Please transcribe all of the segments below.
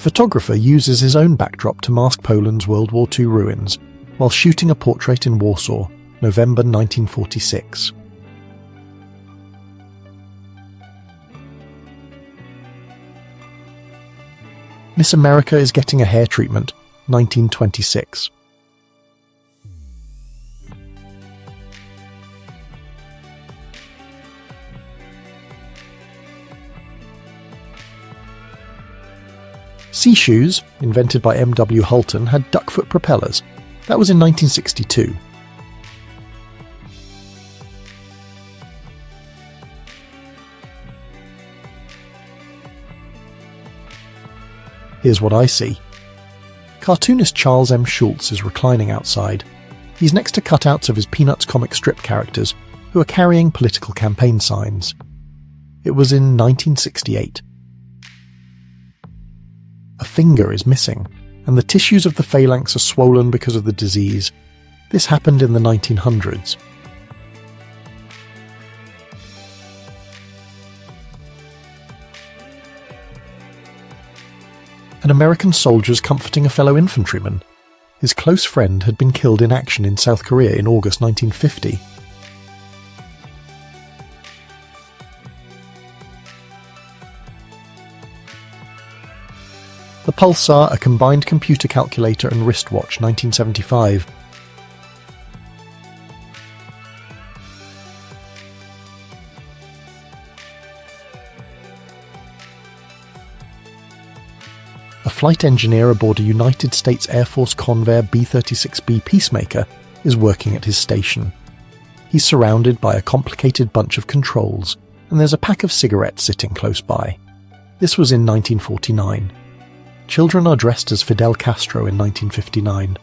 photographer uses his own backdrop to mask Poland's World War II ruins while shooting a portrait in Warsaw, November 1946. Miss America is getting a hair treatment, 1926. Sea shoes, invented by M.W. Hulton, had duckfoot propellers. That was in 1962. Here's what I see. Cartoonist Charles M. Schulz is reclining outside. He's next to cutouts of his Peanuts comic strip characters, who are carrying political campaign signs. It was in 1968. A finger is missing, and the tissues of the phalanx are swollen because of the disease. This happened in the 1900s. An American soldier's comforting a fellow infantryman. His close friend had been killed in action in South Korea in August 1950. The Pulsar, a combined computer calculator and wristwatch, 1975. A flight engineer aboard a United States Air Force Convair B-36B Peacemaker is working at his station. He's surrounded by a complicated bunch of controls, and there's a pack of cigarettes sitting close by. This was in 1949. Children are dressed as Fidel Castro in 1959.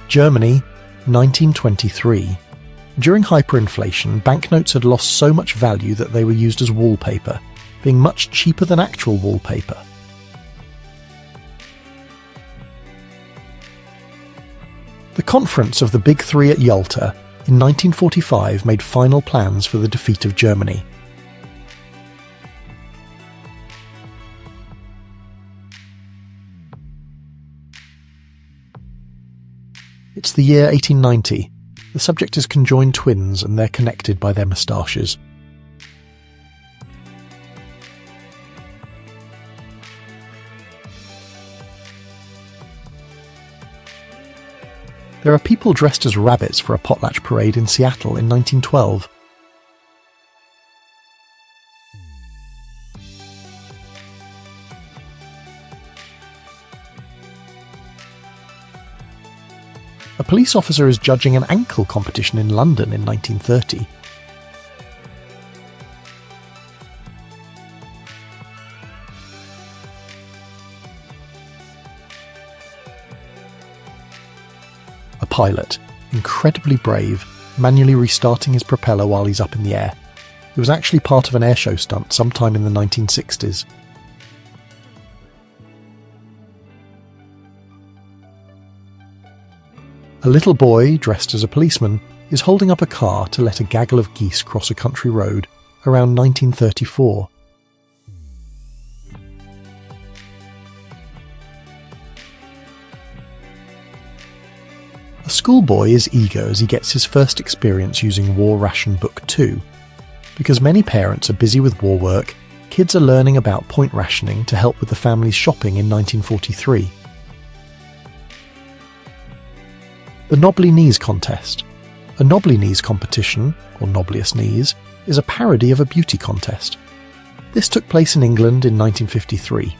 Germany, 1923. During hyperinflation, banknotes had lost so much value that they were used as wallpaper, being much cheaper than actual wallpaper. The Conference of the Big Three at Yalta in 1945 made final plans for the defeat of Germany. It's the year 1890. The subject is conjoined twins and they're connected by their moustaches. There are people dressed as rabbits for a potlatch parade in Seattle in 1912. A police officer is judging an ankle competition in London in 1930. A pilot, incredibly brave, manually restarting his propeller while he's up in the air. It was actually part of an airshow stunt sometime in the 1960s. A little boy, dressed as a policeman, is holding up a car to let a gaggle of geese cross a country road around 1934. A schoolboy is eager as he gets his first experience using War Ration Book 2. Because many parents are busy with war work, kids are learning about point rationing to help with the family's shopping in 1943. The Knobbly Knees Contest. A Knobbly Knees competition, or Knobbliest Knees, is a parody of a beauty contest. This took place in England in 1953.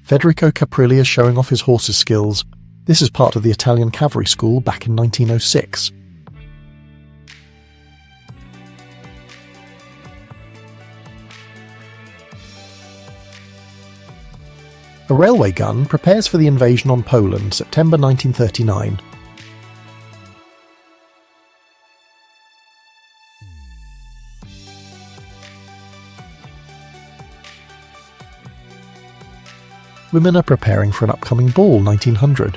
Federico Caprilli is showing off his horse's skills. This is part of the Italian Cavalry School back in 1906. A railway gun prepares for the invasion on Poland, September 1939. Women are preparing for an upcoming ball 1900.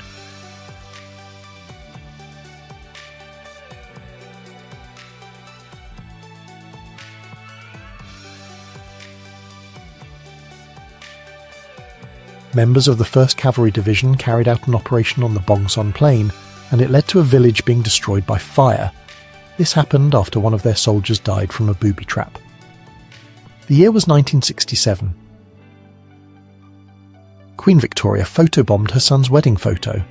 Members of the 1st Cavalry Division carried out an operation on the Bongson Plain, and it led to a village being destroyed by fire. This happened after one of their soldiers died from a booby trap. The year was 1967. Queen Victoria photobombed her son's wedding photo.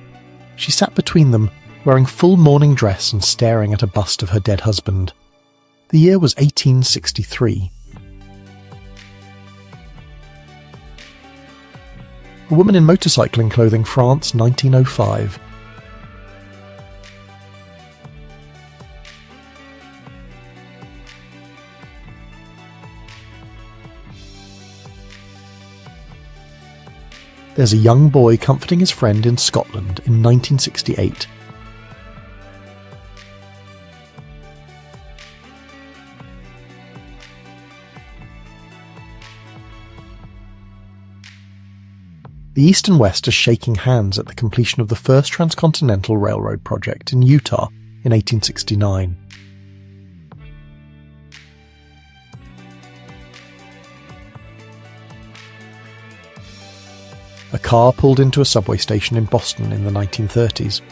She sat between them, wearing full mourning dress and staring at a bust of her dead husband. The year was 1863. A woman in motorcycling clothing, France, 1905. There's a young boy comforting his friend in Scotland in 1968. The East and West are shaking hands at the completion of the first transcontinental railroad project in Utah in 1869. A car pulled into a subway station in Boston in the 1930s.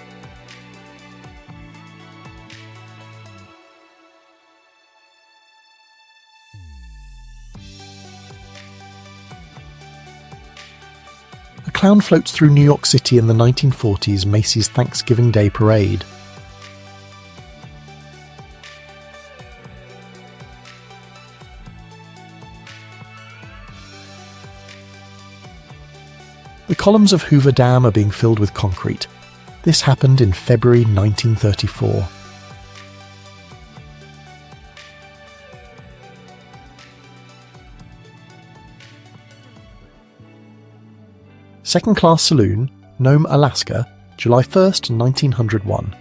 A clown floats through New York City in the 1940s Macy's Thanksgiving Day Parade. The columns of Hoover Dam are being filled with concrete. This happened in February 1934. Second Class Saloon, Nome, Alaska, July 1st, 1901.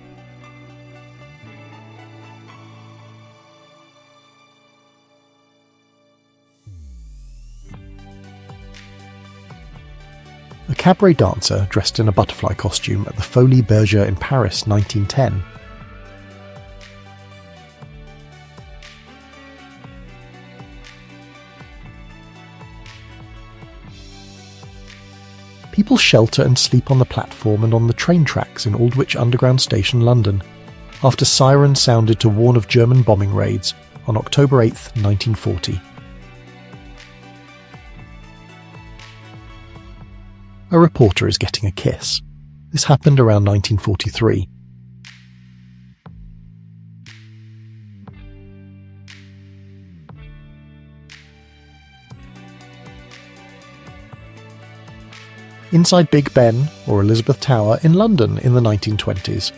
A cabaret dancer dressed in a butterfly costume at the Folies Bergère in Paris, 1910. People shelter and sleep on the platform and on the train tracks in Aldwych Underground Station, London, after sirens sounded to warn of German bombing raids on October 8, 1940. A reporter is getting a kiss. This happened around 1943. Inside Big Ben, or Elizabeth Tower, in London in the 1920s.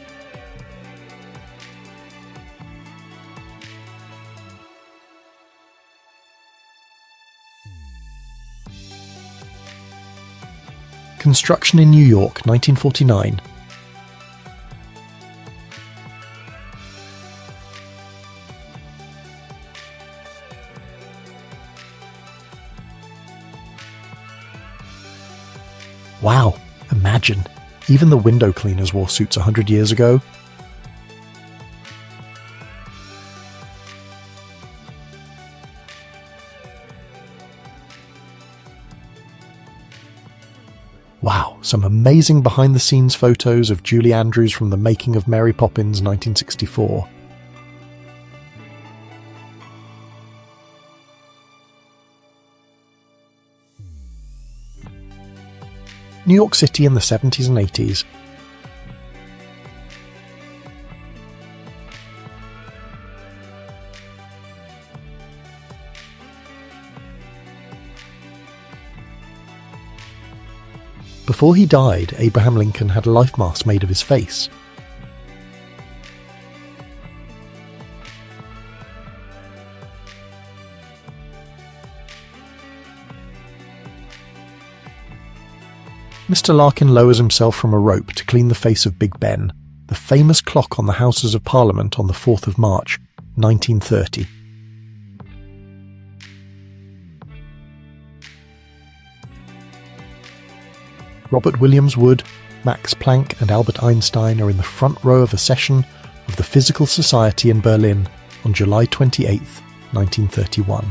Construction in New York, 1949. Wow, imagine, even the window cleaners wore suits 100 years ago. Wow, some amazing behind-the-scenes photos of Julie Andrews from the making of Mary Poppins 1964. New York City in the 70s and 80s. Before he died, Abraham Lincoln had a life mask made of his face. Mr. Larkin lowers himself from a rope to clean the face of Big Ben, the famous clock on the Houses of Parliament on the 4th of March, 1930. Robert Williams Wood, Max Planck and Albert Einstein are in the front row of a session of the Physical Society in Berlin on July 28, 1931.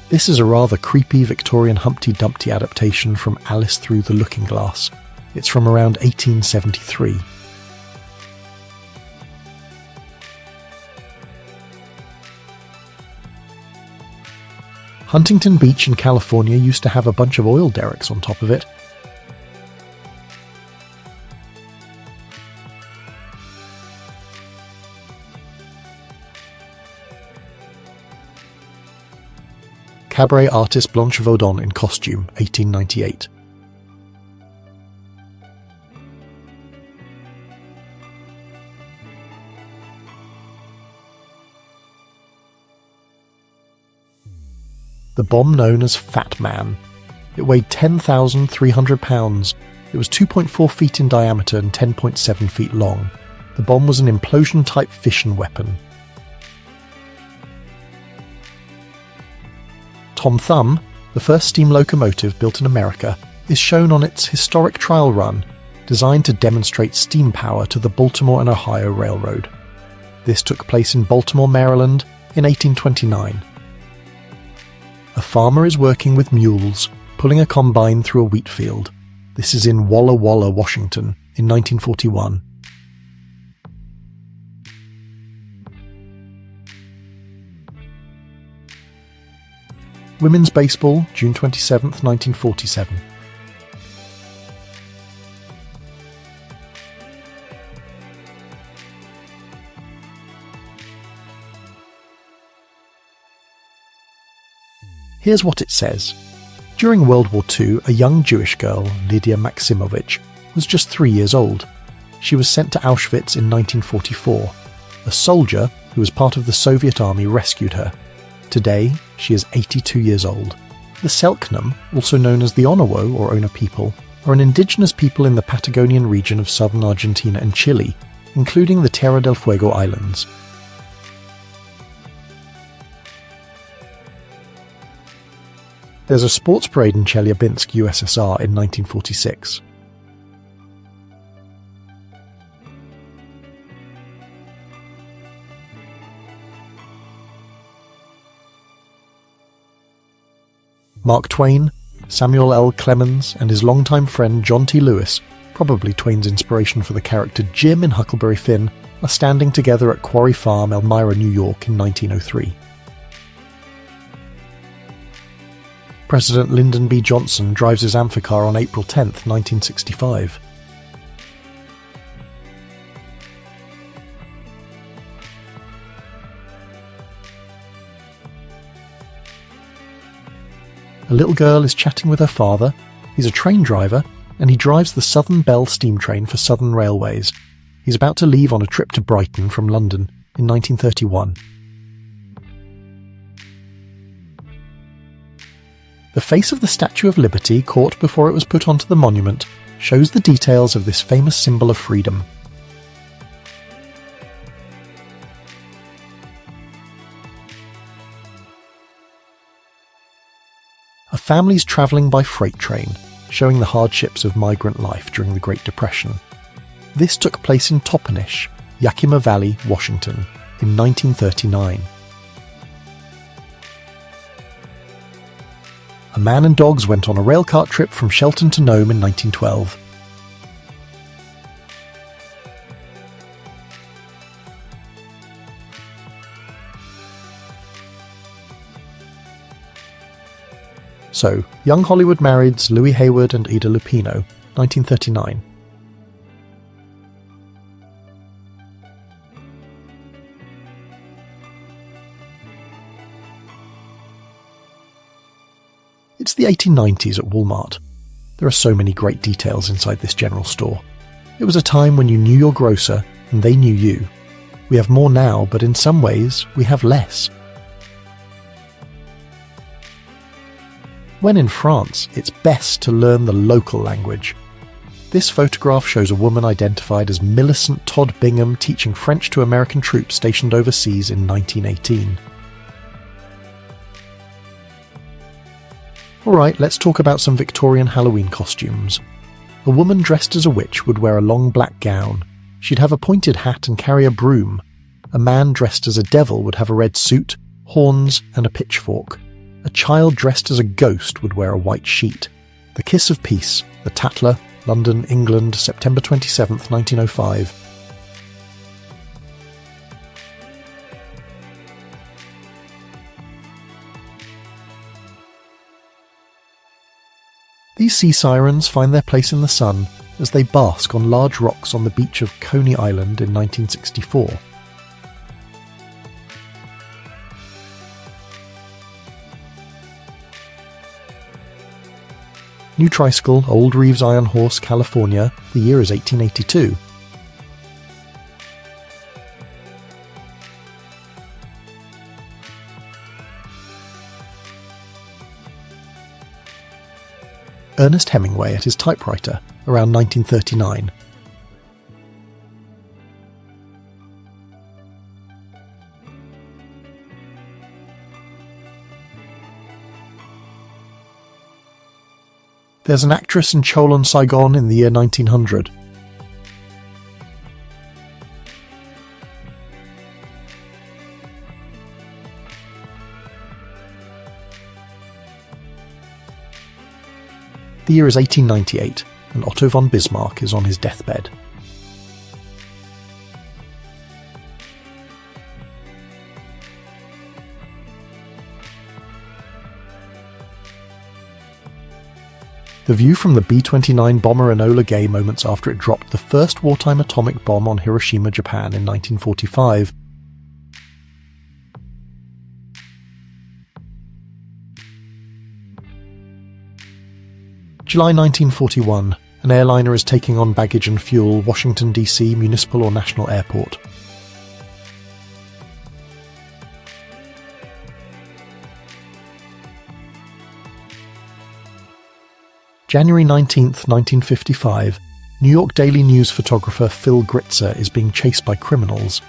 This is a rather creepy Victorian Humpty Dumpty adaptation from Alice Through the Looking Glass. It's from around 1873. Huntington Beach in California used to have a bunch of oil derricks on top of it. Cabaret artist Blanche Vaudon in costume, 1898. The bomb known as Fat Man. It weighed 10,300 pounds. It was 2.4 feet in diameter and 10.7 feet long. The bomb was an implosion-type fission weapon. Tom Thumb, the first steam locomotive built in America, is shown on its historic trial run, designed to demonstrate steam power to the Baltimore and Ohio Railroad. This took place in Baltimore, Maryland, in 1829. A farmer is working with mules, pulling a combine through a wheat field. This is in Walla Walla, Washington, in 1941. Women's baseball, June 27, 1947. Here's what it says. During World War II, a young Jewish girl, Lydia Maximovich, was just 3 years old. She was sent to Auschwitz in 1944. A soldier, who was part of the Soviet army, rescued her. Today, she is 82 years old. The Selknam, also known as the Onawo or Ona people, are an indigenous people in the Patagonian region of southern Argentina and Chile, including the Tierra del Fuego Islands. There's a sports parade in Chelyabinsk, USSR in 1946. Mark Twain, Samuel L. Clemens, and his longtime friend John T. Lewis, probably Twain's inspiration for the character Jim in Huckleberry Finn, are standing together at Quarry Farm, Elmira, New York in 1903. President Lyndon B. Johnson drives his Amphicar on April 10, 1965. A little girl is chatting with her father. He's a train driver, and he drives the Southern Belle steam train for Southern Railways. He's about to leave on a trip to Brighton from London in 1931. The face of the Statue of Liberty, caught before it was put onto the monument, shows the details of this famous symbol of freedom. A family's travelling by freight train, showing the hardships of migrant life during the Great Depression. This took place in Toppenish, Yakima Valley, Washington, in 1939. A man and dogs went on a railcart trip from Shelton to Nome in 1912. So, young Hollywood marrieds Louis Hayward and Ida Lupino, 1939. It's the 1890s at Walmart. There are so many great details inside this general store. It was a time when you knew your grocer and they knew you. We have more now, but in some ways, we have less. When in France, it's best to learn the local language. This photograph shows a woman identified as Millicent Todd Bingham teaching French to American troops stationed overseas in 1918. Alright, let's talk about some Victorian Halloween costumes. A woman dressed as a witch would wear a long black gown. She'd have a pointed hat and carry a broom. A man dressed as a devil would have a red suit, horns, and a pitchfork. A child dressed as a ghost would wear a white sheet. The Kiss of Peace, The Tatler, London, England, September 27, 1905. These sea sirens find their place in the sun as they bask on large rocks on the beach of Coney Island in 1964. New tricycle, Old Reeves Iron Horse, California. The year is 1882. Ernest Hemingway at his typewriter, around 1939. There's an actress in Cholon, Saigon in the year 1900. The year is 1898, and Otto von Bismarck is on his deathbed. The view from the B-29 bomber Enola Gay moments after it dropped the first wartime atomic bomb on Hiroshima, Japan in 1945. July 1941. An airliner is taking on baggage and fuel, Washington, D.C. Municipal or National Airport. January 19, 1955. New York Daily News photographer Phil Gritzer is being chased by criminals.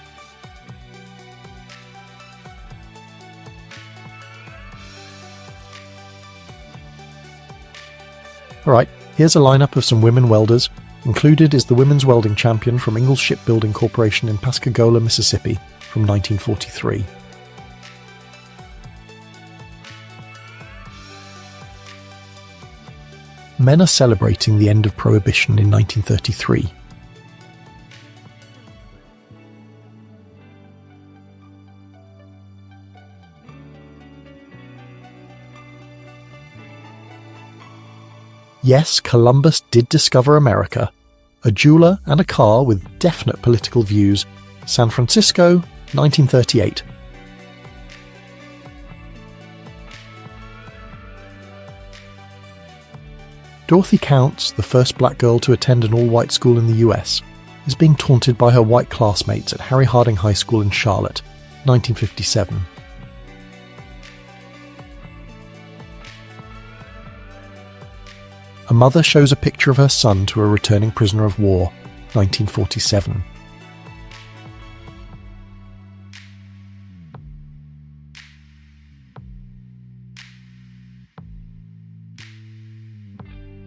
Alright, here's a lineup of some women welders. Included is the women's welding champion from Ingalls Shipbuilding Corporation in Pascagoula, Mississippi, from 1943. Men are celebrating the end of Prohibition in 1933. Yes, Columbus did discover America. A jeweler and a car with definite political views. San Francisco, 1938. Dorothy Counts, the first black girl to attend an all-white school in the US, is being taunted by her white classmates at Harry Harding High School in Charlotte, 1957. A mother shows a picture of her son to a returning prisoner of war, 1947.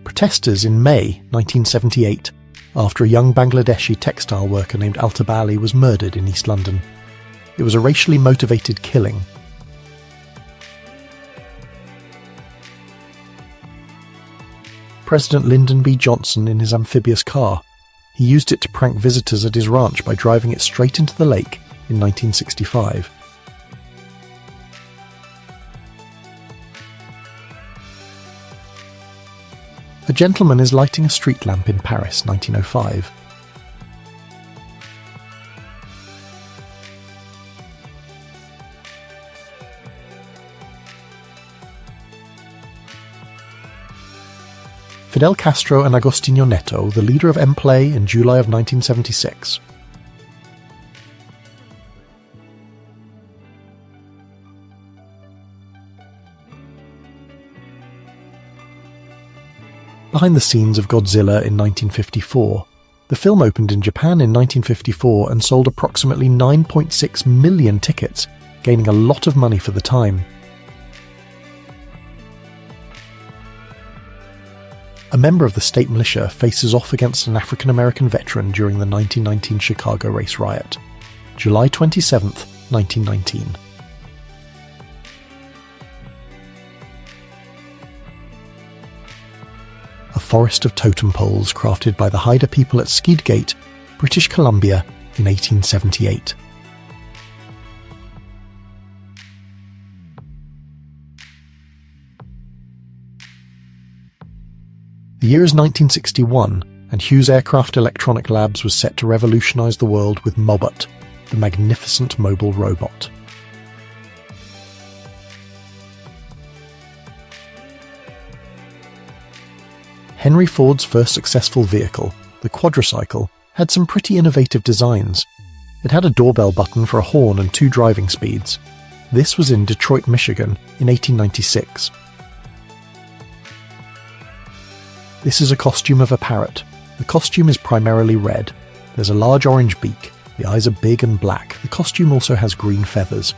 Protesters in May 1978, after a young Bangladeshi textile worker named Altabali was murdered in East London. It was a racially motivated killing. President Lyndon B. Johnson in his amphibious car. He used it to prank visitors at his ranch by driving it straight into the lake in 1965. A gentleman is lighting a street lamp in Paris, 1905. Fidel Castro and Agostinho Neto, the leader of MPLA in July of 1976. Behind the scenes of Godzilla in 1954. The film opened in Japan in 1954 and sold approximately 9.6 million tickets, gaining a lot of money for the time. A member of the state militia faces off against an African-American veteran during the 1919 Chicago race riot. July 27, 1919. A forest of totem poles crafted by the Haida people at Skeedgate, British Columbia, in 1878. The year is 1961, and Hughes Aircraft Electronic Labs was set to revolutionize the world with Mobot, the magnificent mobile robot. Henry Ford's first successful vehicle, the quadricycle, had some pretty innovative designs. It had a doorbell button for a horn and 2 driving speeds. This was in Detroit, Michigan, in 1896. This is a costume of a parrot. The costume is primarily red. There's a large orange beak. The eyes are big and black. The costume also has green feathers.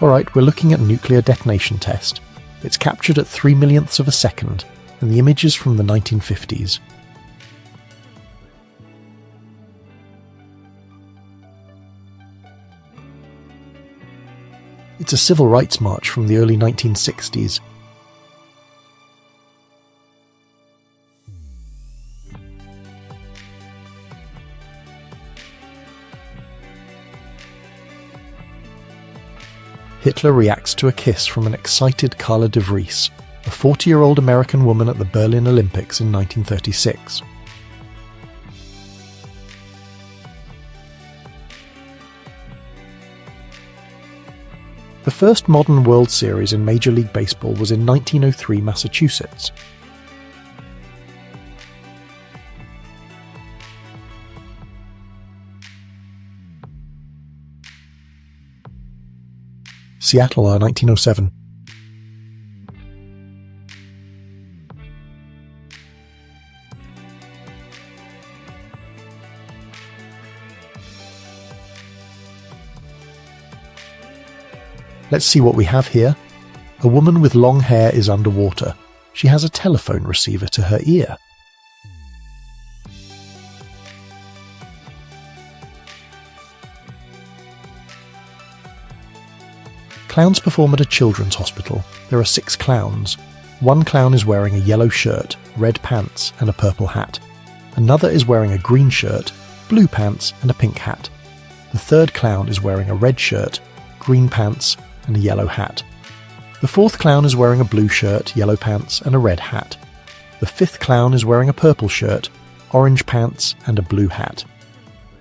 Alright, we're looking at nuclear detonation test. It's captured at 3 millionths of a second, and the image is from the 1950s. It's a civil rights march from the early 1960s. Hitler reacts to a kiss from an excited Carla de Vries, a 40-year-old American woman at the Berlin Olympics in 1936. The first modern World Series in Major League Baseball was in 1903 Massachusetts. Seattle, 1907. Let's see what we have here. A woman with long hair is underwater. She has a telephone receiver to her ear. Clowns perform at a children's hospital. There are 6 clowns. One clown is wearing a yellow shirt, red pants, and a purple hat. Another is wearing a green shirt, blue pants, and a pink hat. The third clown is wearing a red shirt, green pants, and a yellow hat. The fourth clown is wearing a blue shirt, yellow pants, and a red hat. The fifth clown is wearing a purple shirt, orange pants, and a blue hat.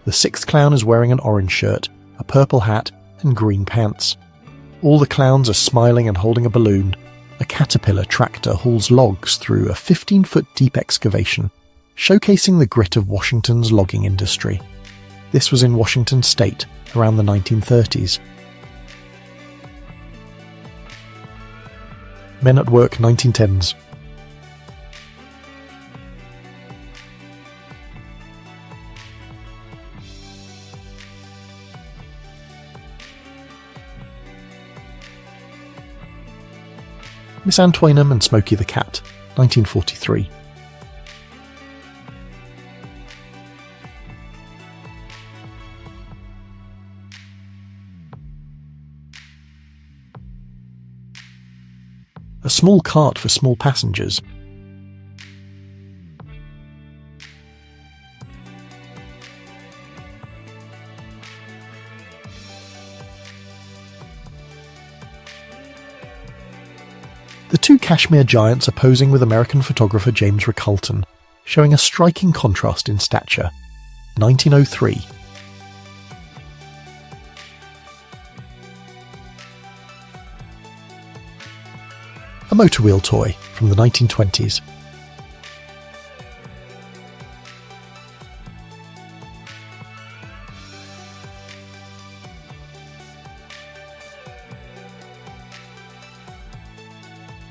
The sixth clown is wearing an orange shirt, a purple hat, and green pants. All the clowns are smiling and holding a balloon. A caterpillar tractor hauls logs through a 15-foot deep excavation, showcasing the grit of Washington's logging industry. This was in Washington State around the 1930s. Men at Work, 1910s. Miss Antoinum and Smokey the Cat, 1943. A small cart for small passengers. The two Kashmir giants are posing with American photographer James Ricalton, showing a striking contrast in stature. 1903. A motor wheel toy from the 1920s.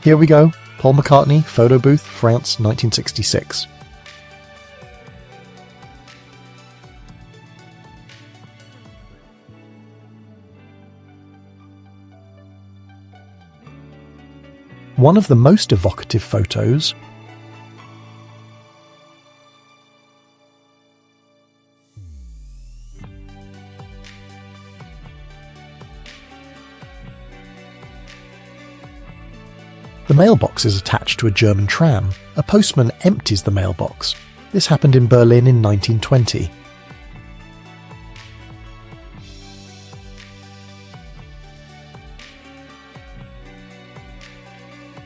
Here we go, Paul McCartney, photo booth, France, 1966. One of the most evocative photos The mailbox is attached to a German tram. A postman empties the mailbox. This happened in Berlin in 1920.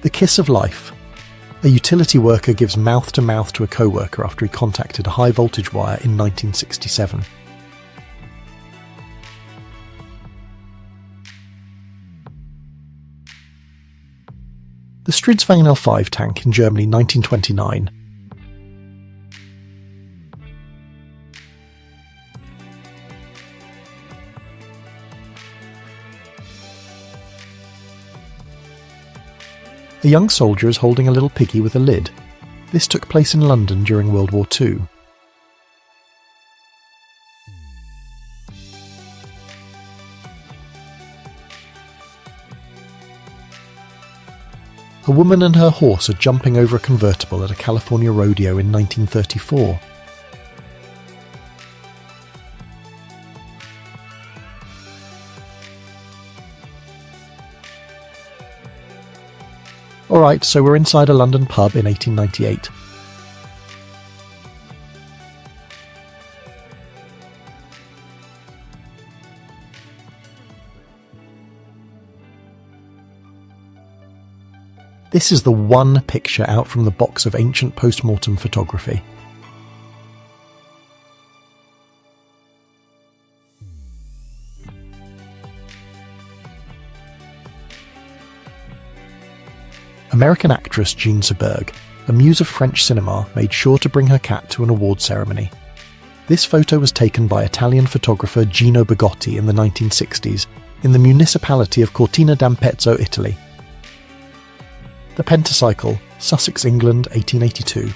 The kiss of life. A utility worker gives mouth-to-mouth to a co-worker after he contacted a high-voltage wire in 1967. The Stridsvagn L5 tank in Germany 1929. A young soldier is holding a little piggy with a lid. This took place in London during World War II. A woman and her horse are jumping over a convertible at a California rodeo in 1934. Alright, so we're inside a London pub in 1898. This is the one picture out from the box of ancient post-mortem photography. American actress Jean Seberg, a muse of French cinema, made sure to bring her cat to an award ceremony. This photo was taken by Italian photographer Gino Bigotti in the 1960s in the municipality of Cortina d'Ampezzo, Italy. The Pentacycle, Sussex, England, 1882.